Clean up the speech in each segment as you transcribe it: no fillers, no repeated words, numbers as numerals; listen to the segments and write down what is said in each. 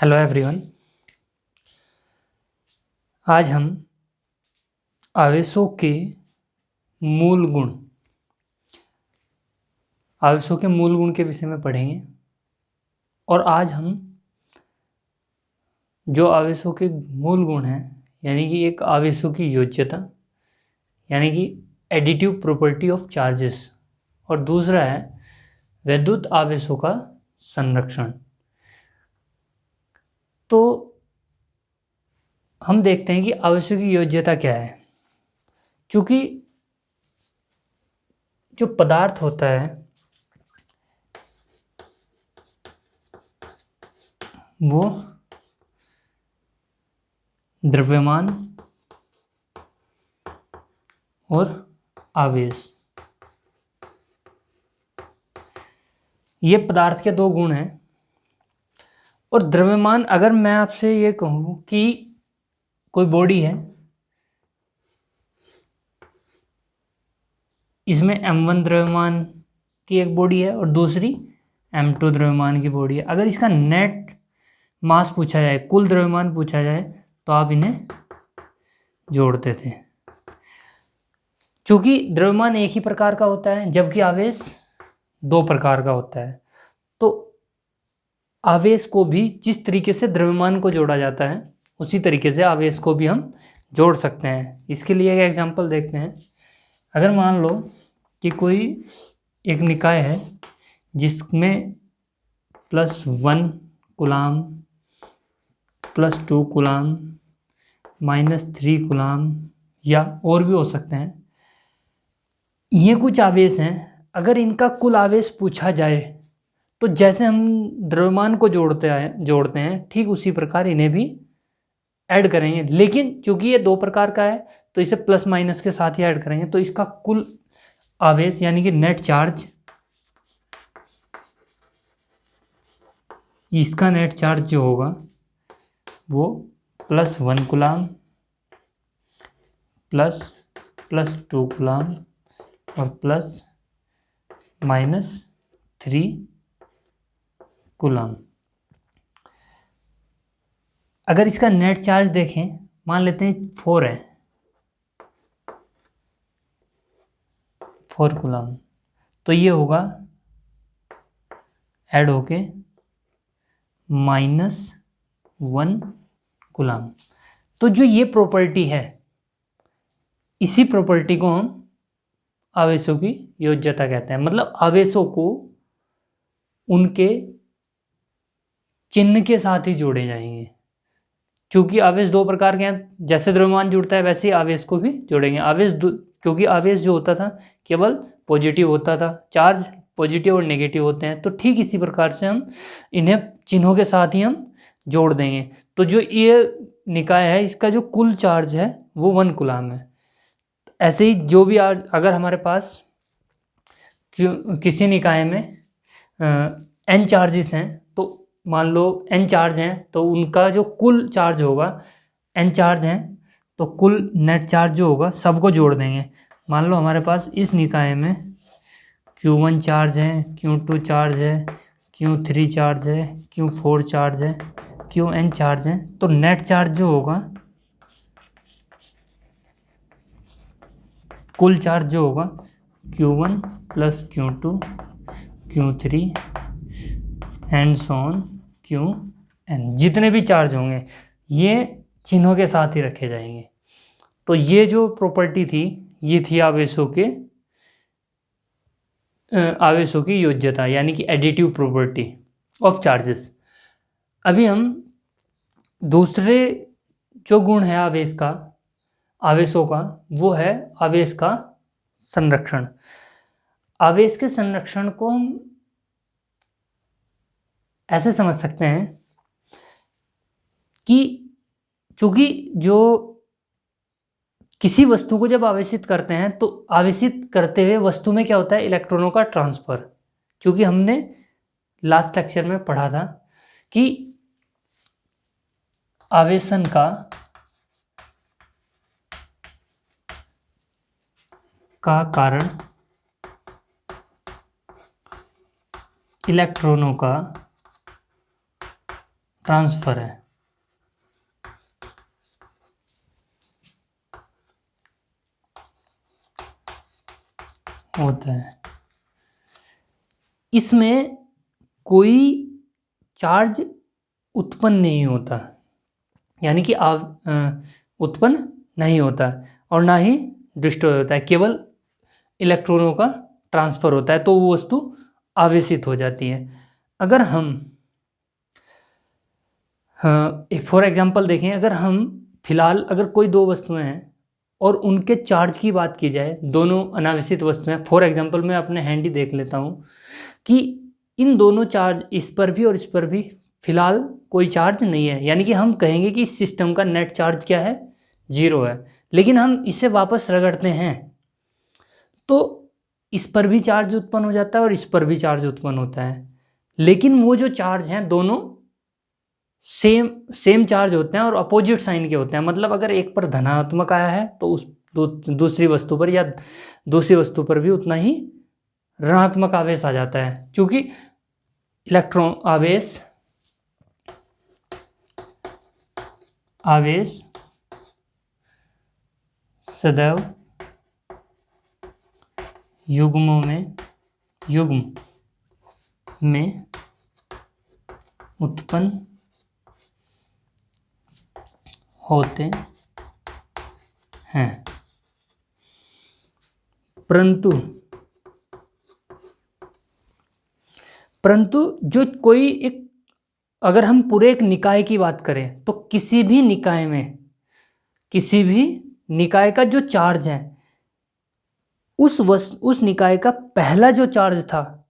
Hello everyone. आज हम आवेशों के मूल गुण आवेशों के मूल गुण के विषय में पढ़ेंगे। और आज हम जो आवेशों के मूल गुण हैं, यानी कि एक आवेशों की योज्यता, यानी कि एडिटिव प्रॉपर्टी ऑफ चार्जेस, और दूसरा है वैद्युत आवेशों का संरक्षण। तो हम देखते हैं कि आवेशों की योज्यता क्या है। चूँकि जो पदार्थ होता है वो द्रव्यमान और आवेश, ये पदार्थ के दो गुण हैं। और द्रव्यमान, अगर मैं आपसे ये कहूँ कि कोई बॉडी है, इसमें m1 द्रव्यमान की एक बॉडी है और दूसरी m2 द्रव्यमान की बॉडी है। अगर इसका नेट मास पूछा जाए, कुल द्रव्यमान पूछा जाए, तो आप इन्हें जोड़ते थे। चूंकि द्रव्यमान एक ही प्रकार का होता है जबकि आवेश दो प्रकार का होता है, तो आवेश को भी जिस तरीके से द्रव्यमान को जोड़ा जाता है उसी तरीके से आवेश को भी हम जोड़ सकते हैं। इसके लिए एक एग्जांपल देखते हैं। अगर मान लो कि कोई एक निकाय है जिसमें +1 कूलाम, +2 कूलाम, -3 कूलाम, या और भी हो सकते हैं, ये कुछ आवेश हैं। अगर इनका कुल आवेश पूछा जाए तो जैसे हम द्रव्यमान को जोड़ते हैं, ठीक उसी प्रकार इन्हें भी ऐड करेंगे। लेकिन चूंकि ये दो प्रकार का है तो इसे प्लस माइनस के साथ ही ऐड करेंगे, तो इसका कुल आवेश यानी कि नेट चार्ज, इसका नेट चार्ज जो होगा वो +1 कूलाम, +2 कूलाम और +-3 कूलाम। अगर इसका नेट चार्ज देखें, मान लेते हैं 4 है, 4 कूलाम, तो ये होगा ऐड होके -1 कूलाम। तो जो ये प्रॉपर्टी है, इसी प्रॉपर्टी को हम आवेशों की योज्यता कहते हैं। मतलब आवेशों को उनके चिन्ह के साथ ही जोड़े जाएंगे। चूंकि आवेश दो प्रकार के हैं, जैसे द्रव्यमान जुड़ता है वैसे ही आवेश को भी जोड़ेंगे। क्योंकि आवेश जो होता था केवल पॉजिटिव होता था, चार्ज पॉजिटिव और नेगेटिव होते हैं, तो ठीक इसी प्रकार से हम इन्हें चिन्हों के साथ ही हम जोड़ देंगे। तो जो ये निकाय है, इसका जो कुल चार्ज है वो 1 कूलाम है। ऐसे ही जो भी अगर हमारे पास किसी निकाय में n चार्जेस हैं, तो मान लो n चार्ज हैं, तो उनका जो कुल चार्ज होगा, n चार्ज हैं तो कुल नेट चार्ज जो होगा सबको जोड़ देंगे। मान लो हमारे पास इस निकाय में Q1 चार्ज है, Q2 चार्ज है, Q3 चार्ज है, Q4 चार्ज है, Qn चार्ज है, तो नेट चार्ज जो होगा, कुल चार्ज जो होगा Q1 + Q2 Q3 and so on Qn, जितने भी चार्ज होंगे ये चिन्हों के साथ ही रखे जाएंगे। तो ये जो प्रॉपर्टी थी, ये थी आवेशों की योज्यता, यानी कि एडिटिव प्रॉपर्टी ऑफ चार्जेस। अभी हम दूसरे जो गुण है आवेशों का, वो है आवेश का संरक्षण। आवेश के संरक्षण को हम ऐसे समझ सकते हैं कि चूंकि जो किसी वस्तु को जब आवेशित करते हैं तो आवेशित करते हुए वस्तु में क्या होता है, इलेक्ट्रॉनों का ट्रांसफर। चूंकि हमने लास्ट लेक्चर में पढ़ा था कि आवेशन का कारण इलेक्ट्रॉनों का ट्रांसफर है, होता है। इसमें कोई चार्ज उत्पन्न नहीं होता, यानी कि उत्पन्न नहीं होता और ना ही डिस्ट्रॉय होता है, केवल इलेक्ट्रॉनों का ट्रांसफर होता है, तो वो वस्तु आवेशित हो जाती है। अगर हम फॉर एग्जांपल देखें, अगर हम फिलहाल अगर कोई दो वस्तुएं हैं और उनके चार्ज की बात की जाए, दोनों अनावेशित वस्तुएं, फॉर एग्जांपल मैं अपने हैंड ही देख लेता हूँ कि इन दोनों चार्ज, इस पर भी और इस पर भी फिलहाल कोई चार्ज नहीं है, यानी कि हम कहेंगे कि इस सिस्टम का नेट चार्ज क्या है, 0 है। लेकिन हम इसे वापस रगड़ते हैं तो इस पर भी चार्ज उत्पन्न हो जाता है और इस पर भी चार्ज उत्पन्न होता है, लेकिन वो जो चार्ज हैं दोनों सेम चार्ज होते हैं और अपोजिट साइन के होते हैं। मतलब अगर एक पर धनात्मक आया है तो उस दूसरी वस्तु पर या दूसरी वस्तु पर भी उतना ही ऋणात्मक आवेश आ जाता है, क्योंकि इलेक्ट्रॉन आवेश सदैव युग्म में उत्पन्न होते हैं, परंतु जो कोई एक, अगर हम पूरे एक निकाय की बात करें तो किसी भी निकाय का जो चार्ज है, उस निकाय का पहला जो चार्ज था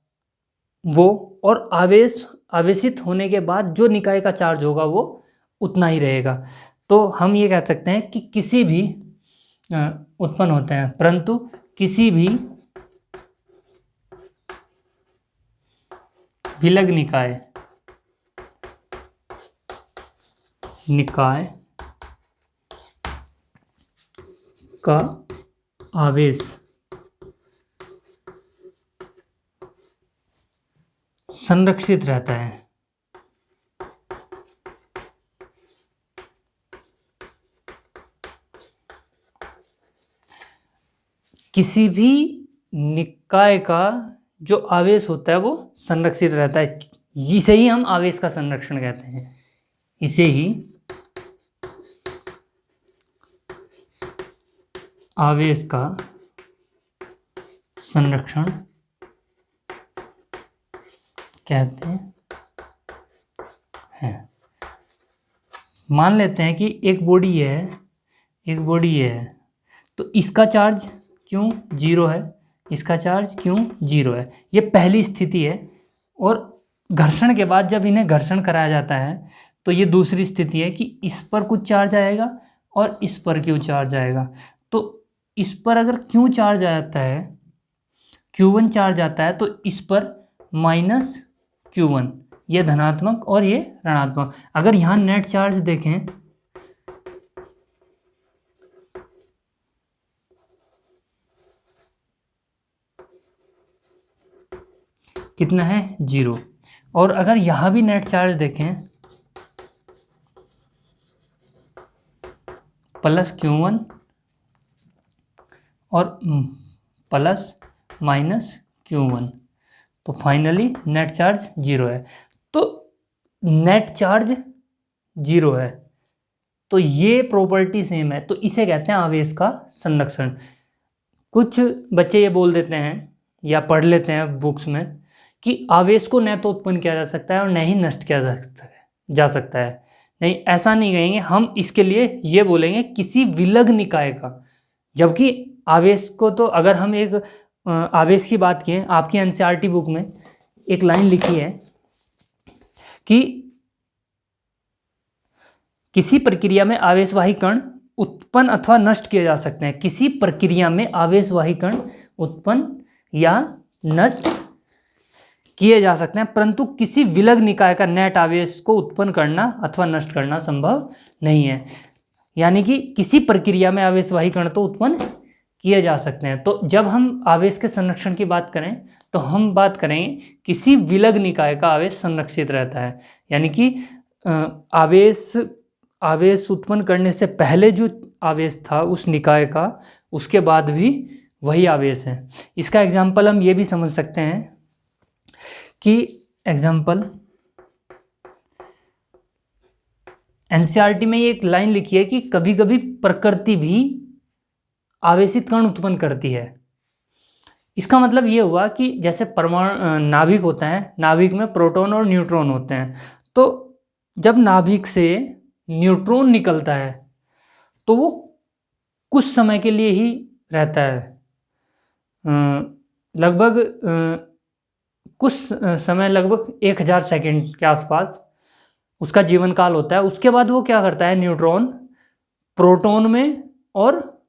वो, और आवेशित होने के बाद जो निकाय का चार्ज होगा वो उतना ही रहेगा। तो हम ये कह सकते हैं कि किसी भी उत्पन्न होते हैं, परंतु किसी भी विलग निकाय का आवेश संरक्षित रहता है। किसी भी निकाय का जो आवेश होता है वो संरक्षित रहता है, इसे ही हम आवेश का संरक्षण कहते हैं। इसे ही आवेश का संरक्षण कहते हैं। मान लेते हैं कि एक बॉडी है, तो इसका चार्ज क्यों 0 है, इसका चार्ज क्यों 0 है, ये पहली स्थिति है। और घर्षण के बाद जब इन्हें घर्षण कराया जाता है तो ये दूसरी स्थिति है कि इस पर कुछ चार्ज आएगा और इस पर क्यों चार्ज आएगा। तो इस पर अगर क्यों चार्ज आता है, Q1 चार्ज आता है, तो इस पर -Q1, ये धनात्मक और ये ऋणात्मक। अगर यहाँ नेट चार्ज देखें, कितना है 0। और अगर यहाँ भी नेट चार्ज देखें, +Q1 और +-Q1, तो फाइनली नेट चार्ज 0 है। तो नेट चार्ज 0 है, तो ये प्रॉपर्टी सेम है, तो इसे कहते हैं आवेश का संरक्षण। कुछ बच्चे ये बोल देते हैं या पढ़ लेते हैं बुक्स में कि आवेश को न तो उत्पन्न किया जा सकता है और न ही नष्ट किया जा सकता है। नहीं, ऐसा नहीं कहेंगे हम, इसके लिए ये बोलेंगे किसी विलग निकाय का। जबकि आवेश को तो, अगर हम एक आवेश की बात किए, आपकी एनसीईआरटी बुक में एक लाइन लिखी है कि किसी प्रक्रिया में आवेशवाही कण उत्पन्न अथवा नष्ट किए जा सकते हैं। किसी प्रक्रिया में आवेशवाही कण उत्पन्न या नष्ट किए जा सकते हैं, परंतु किसी विलग निकाय का नेट आवेश को उत्पन्न करना अथवा नष्ट करना संभव नहीं है। यानी कि किसी प्रक्रिया में आवेशवाही कण तो उत्पन्न किए जा सकते हैं। तो जब हम आवेश के संरक्षण की बात करें तो हम बात करेंगे किसी विलग निकाय का आवेश संरक्षित रहता है, यानी कि आवेश आवेश उत्पन्न करने से पहले जो आवेश था उस निकाय का, उसके बाद भी वही आवेश है। इसका एग्जाम्पल हम ये भी समझ सकते हैं कि एग्जाम्पल एनसीईआरटी में ये एक लाइन लिखी है कि कभी कभी प्रकृति भी आवेशित कण उत्पन्न करती है। इसका मतलब ये हुआ कि जैसे परमाणु नाभिक होता है, नाभिक में प्रोटॉन और न्यूट्रॉन होते हैं, तो जब नाभिक से न्यूट्रॉन निकलता है तो वो कुछ समय के लिए ही रहता है, लगभग कुछ समय, लगभग 1000 सेकेंड के आसपास उसका जीवन काल होता है। उसके बाद वो क्या करता है, न्यूट्रॉन प्रोटॉन में और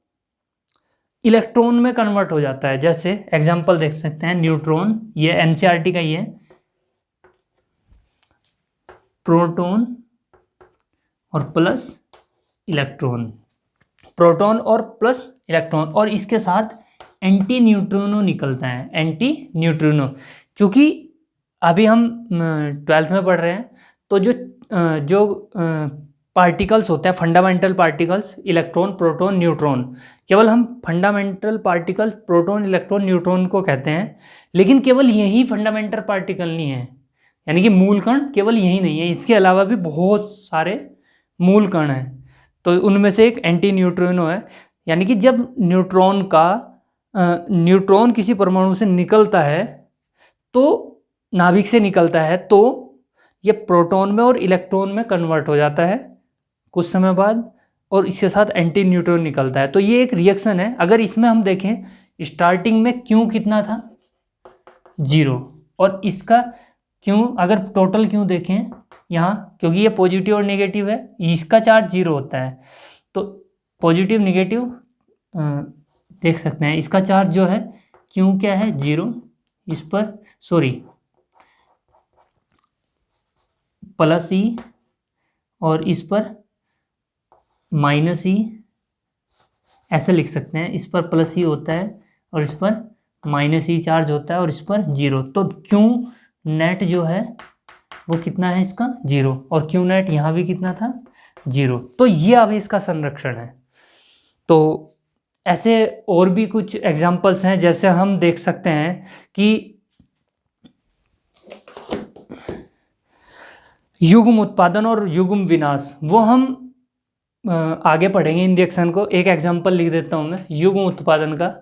इलेक्ट्रॉन में कन्वर्ट हो जाता है। जैसे एग्जांपल देख सकते हैं, न्यूट्रॉन, ये एनसीईआरटी का ही है, प्रोटॉन और प्लस इलेक्ट्रॉन, प्रोटॉन और प्लस इलेक्ट्रॉन, और इसके साथ एंटी न्यूट्रिनो निकलता है, एंटी न्यूट्रिनो। चूँकि अभी हम 12th में पढ़ रहे हैं, तो जो पार्टिकल्स होते हैं, fundamental particles, electron, proton, neutron, केवल हम fundamental particle proton, electron, neutron को कहते हैं। लेकिन केवल यही फंडामेंटल पार्टिकल नहीं है, यानी कि मूल कण केवल यही नहीं है, इसके अलावा भी बहुत सारे मूल कण हैं। तो उनमें से एक एंटी न्यूट्रिनो है, यानी कि जब न्यूट्रॉन किसी परमाणु से निकलता है, तो नाभिक से निकलता है, तो ये प्रोटॉन में और इलेक्ट्रॉन में कन्वर्ट हो जाता है कुछ समय बाद, और इसके साथ एंटी न्यूट्रॉन निकलता है। तो ये एक रिएक्शन है। अगर इसमें हम देखें, स्टार्टिंग में क्यू कितना था, 0, और इसका क्यू, अगर टोटल क्यू देखें यहाँ, क्योंकि ये पॉजिटिव और नेगेटिव है, इसका चार्ज 0 होता है, तो पॉजिटिव नेगेटिव देख सकते हैं, इसका चार्ज जो है क्यू क्या है, 0, इस पर प्लस ई, और इस पर माइनस ई, ऐसे लिख सकते हैं, इस पर प्लस ई होता है और इस पर माइनस ई चार्ज होता है, और इस पर 0। तो क्यू नेट जो है वो कितना है, इसका 0, और क्यू नेट यहाँ भी कितना था, 0। तो ये आवेश का संरक्षण है। तो ऐसे और भी कुछ एग्जाम्पल्स हैं, जैसे हम देख सकते हैं कि युग्म उत्पादन और युग्म विनाश, वो हम आगे पढ़ेंगे इन रिएक्शन को। एक एग्जाम्पल लिख देता हूँ मैं युग्म उत्पादन का।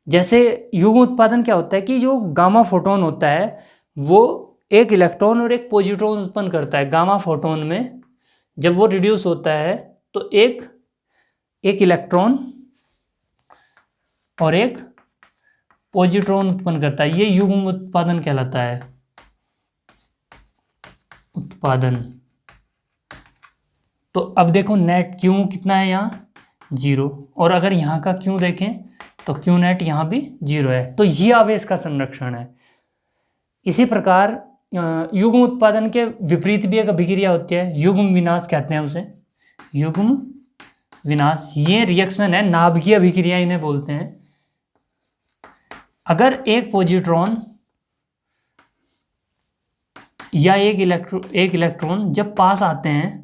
जैसे युग्म उत्पादन क्या होता है कि जो गामा फोटोन होता है वो एक इलेक्ट्रॉन और एक पॉजिट्रॉन उत्पन्न करता है। गामा फोटोन में जब वो रिड्यूस होता है तो एक इलेक्ट्रॉन और एक पॉजिट्रॉन उत्पन्न करता है। ये युग्म उत्पादन कहलाता है, उत्पादन। तो अब देखो नेट क्यू कितना है, यहाँ 0, और अगर यहाँ का क्यू देखें तो क्यू नेट यहाँ भी 0 है। तो ये आवेश का संरक्षण है। इसी प्रकार युग्म उत्पादन के विपरीत भी एक अभिक्रिया होती है, युग्म विनाश कहते हैं उसे, युग्म विनाश। ये रिएक्शन है, नाभिकीय अभिक्रिया इन्हें बोलते हैं। अगर एक पॉजिट्रॉन या एक इलेक्ट्रॉन जब पास आते हैं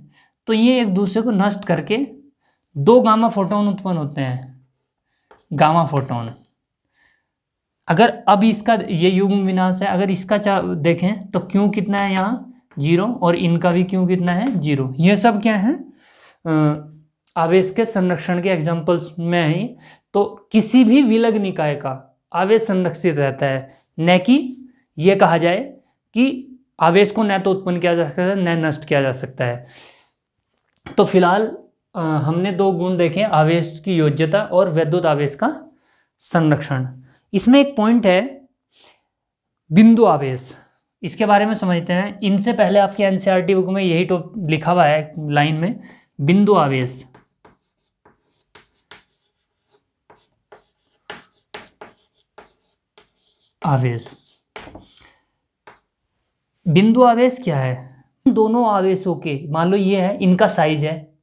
तो ये एक दूसरे को नष्ट करके 2 गामा फोटोन उत्पन्न होते हैं, गामा फोटोन। अगर अब इसका, ये युग्म विनाश है, अगर इसका देखें तो क्यू कितना है यहाँ 0, और इनका भी क्यू कितना है 0। ये सब क्या है, आवेश के संरक्षण के एग्जाम्पल्स में ही। तो किसी भी विलग निकाय का आवेश संरक्षित रहता है, न कि ये कहा जाए कि आवेश को न तो उत्पन्न किया जा सकता है न नष्ट किया जा सकता है। तो फिलहाल हमने 2 गुण देखे, आवेश की योज्यता और वैद्युत आवेश का संरक्षण। इसमें एक पॉइंट है बिंदु आवेश, इसके बारे में समझते हैं। इनसे पहले आपके एनसीईआरटी बुक में यही तो लिखा हुआ है लाइन में, बिंदु आवेश। बिंदु आवेश क्या है, दोनों आवेशों के, मान लो ये है, इनका साइज है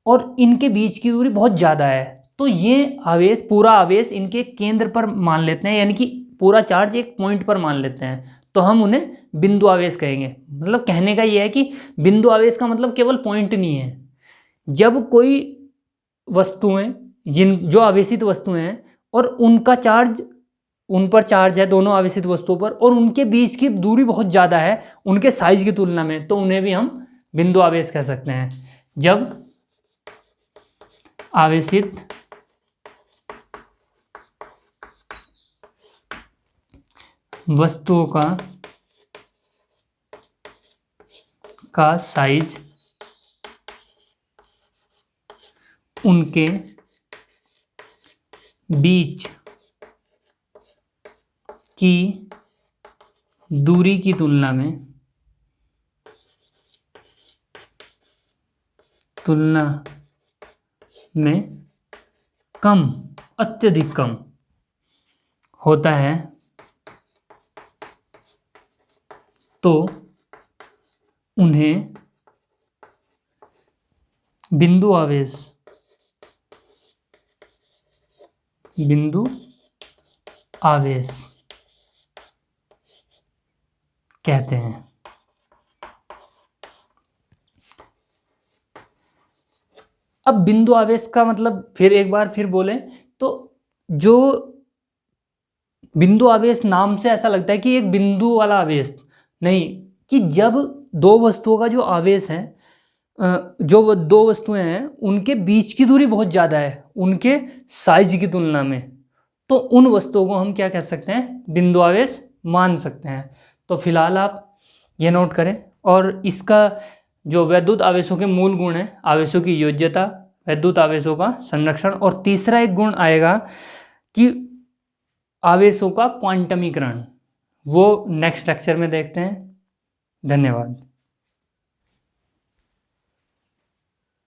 और इनके बीच की दूरी बहुत ज़्यादा है, तो ये आवेश, पूरा आवेश इनके केंद्र पर मान लेते हैं, यानी कि पूरा चार्ज एक पॉइंट पर मान लेते हैं, तो हम उन्हें बिंदु आवेश कहेंगे। मतलब कहने का ये है कि बिंदु आवेश का मतलब केवल पॉइंट नहीं है। जब कोई वस्तुएं जो आवेशित वस्तुएं हैं और उनका चार्ज, उन पर चार्ज है दोनों आवेशित वस्तुओं पर, और उनके बीच की दूरी बहुत ज़्यादा है उनके साइज की तुलना में, तो उन्हें भी हम बिंदु आवेश कह सकते हैं। जब आवेशित वस्तुओं का साइज उनके बीच की दूरी की तुलना में कम, अत्यधिक कम होता है, तो उन्हें बिंदु आवेश कहते हैं। अब बिंदु आवेश का मतलब फिर एक बार फिर बोलें तो, जो बिंदु आवेश नाम से ऐसा लगता है कि एक बिंदु वाला आवेश नहीं, कि जब दो वस्तुओं का जो आवेश है, जो दो वस्तुएं हैं उनके बीच की दूरी बहुत ज़्यादा है उनके साइज की तुलना में, तो उन वस्तुओं को हम क्या कह सकते हैं, बिंदु आवेश मान सकते हैं। तो फिलहाल आप ये नोट करें। और इसका जो वैद्युत आवेशों के मूल गुण हैं, आवेशों की योज्यता, वैद्युत आवेशों का संरक्षण, और तीसरा एक गुण आएगा कि आवेशों का क्वांटमीकरण, वो नेक्स्ट लेक्चर में देखते हैं। धन्यवाद।